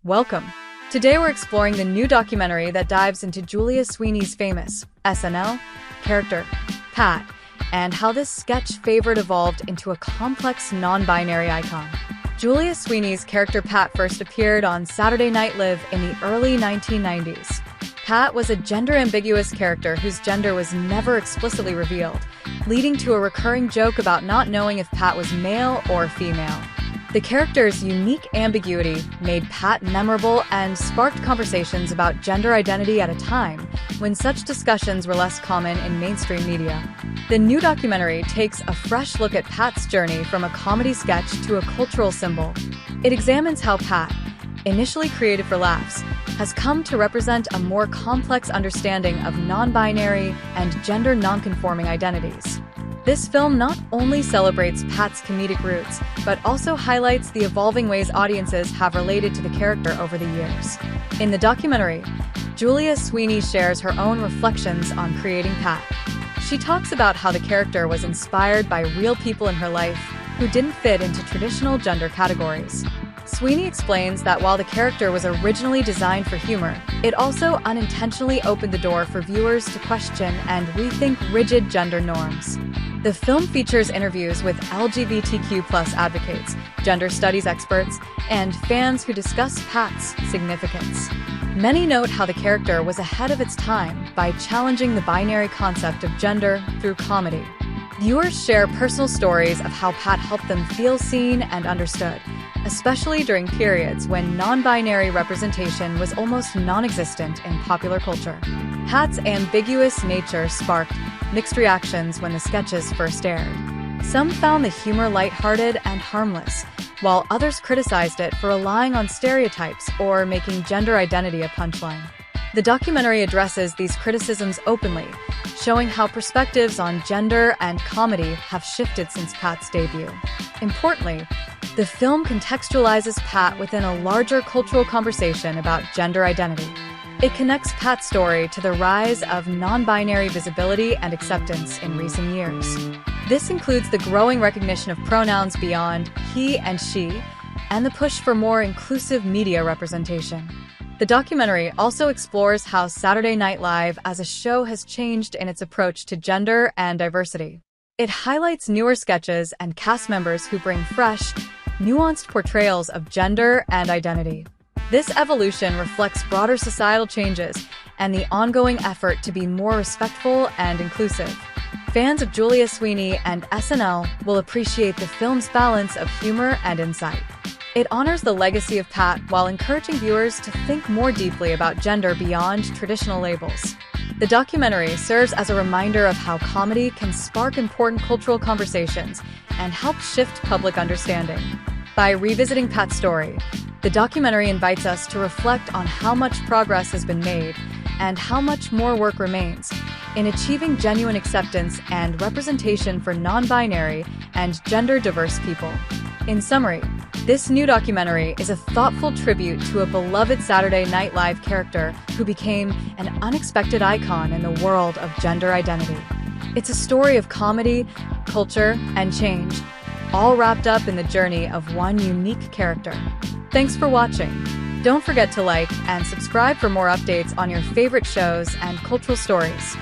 Welcome. Today we're exploring the new documentary that dives into Julia Sweeney's famous SNL character, Pat, and how this sketch favorite evolved into a complex non-binary icon. Julia Sweeney's character Pat first appeared on Saturday Night Live in the early 1990s. Pat was a gender-ambiguous character whose gender was never explicitly revealed, leading to a recurring joke about not knowing if Pat was male or female. The character's unique ambiguity made Pat memorable and sparked conversations about gender identity at a time when such discussions were less common in mainstream media. The new documentary takes a fresh look at Pat's journey from a comedy sketch to a cultural symbol. It examines how Pat, initially created for laughs, has come to represent a more complex understanding of non-binary and gender non-conforming identities. This film not only celebrates Pat's comedic roots, but also highlights the evolving ways audiences have related to the character over the years. In the documentary, Julia Sweeney shares her own reflections on creating Pat. She talks about how the character was inspired by real people in her life who didn't fit into traditional gender categories. Sweeney explains that while the character was originally designed for humor, it also unintentionally opened the door for viewers to question and rethink rigid gender norms. The film features interviews with LGBTQ+ advocates, gender studies experts, and fans who discuss Pat's significance. Many note how the character was ahead of its time by challenging the binary concept of gender through comedy. Viewers share personal stories of how Pat helped them feel seen and understood, especially during periods when non-binary representation was almost non-existent in popular culture. Pat's ambiguous nature sparked mixed reactions when the sketches first aired. Some found the humor lighthearted and harmless, while others criticized it for relying on stereotypes or making gender identity a punchline. The documentary addresses these criticisms openly, showing how perspectives on gender and comedy have shifted since Pat's debut. Importantly, the film contextualizes Pat within a larger cultural conversation about gender identity. It connects Pat's story to the rise of non-binary visibility and acceptance in recent years. This includes the growing recognition of pronouns beyond he and she, and the push for more inclusive media representation. The documentary also explores how Saturday Night Live as a show has changed in its approach to gender and diversity. It highlights newer sketches and cast members who bring fresh, nuanced portrayals of gender and identity. This evolution reflects broader societal changes and the ongoing effort to be more respectful and inclusive. Fans of Julia Sweeney and SNL will appreciate the film's balance of humor and insight. It honors the legacy of Pat while encouraging viewers to think more deeply about gender beyond traditional labels. The documentary serves as a reminder of how comedy can spark important cultural conversations and help shift public understanding. By revisiting Pat's story, the documentary invites us to reflect on how much progress has been made and how much more work remains in achieving genuine acceptance and representation for non-binary and gender-diverse people. In summary, this new documentary is a thoughtful tribute to a beloved Saturday Night Live character who became an unexpected icon in the world of gender identity. It's a story of comedy, culture, and change, all wrapped up in the journey of one unique character. Thanks for watching. Don't forget to like and subscribe for more updates on your favorite shows and cultural stories.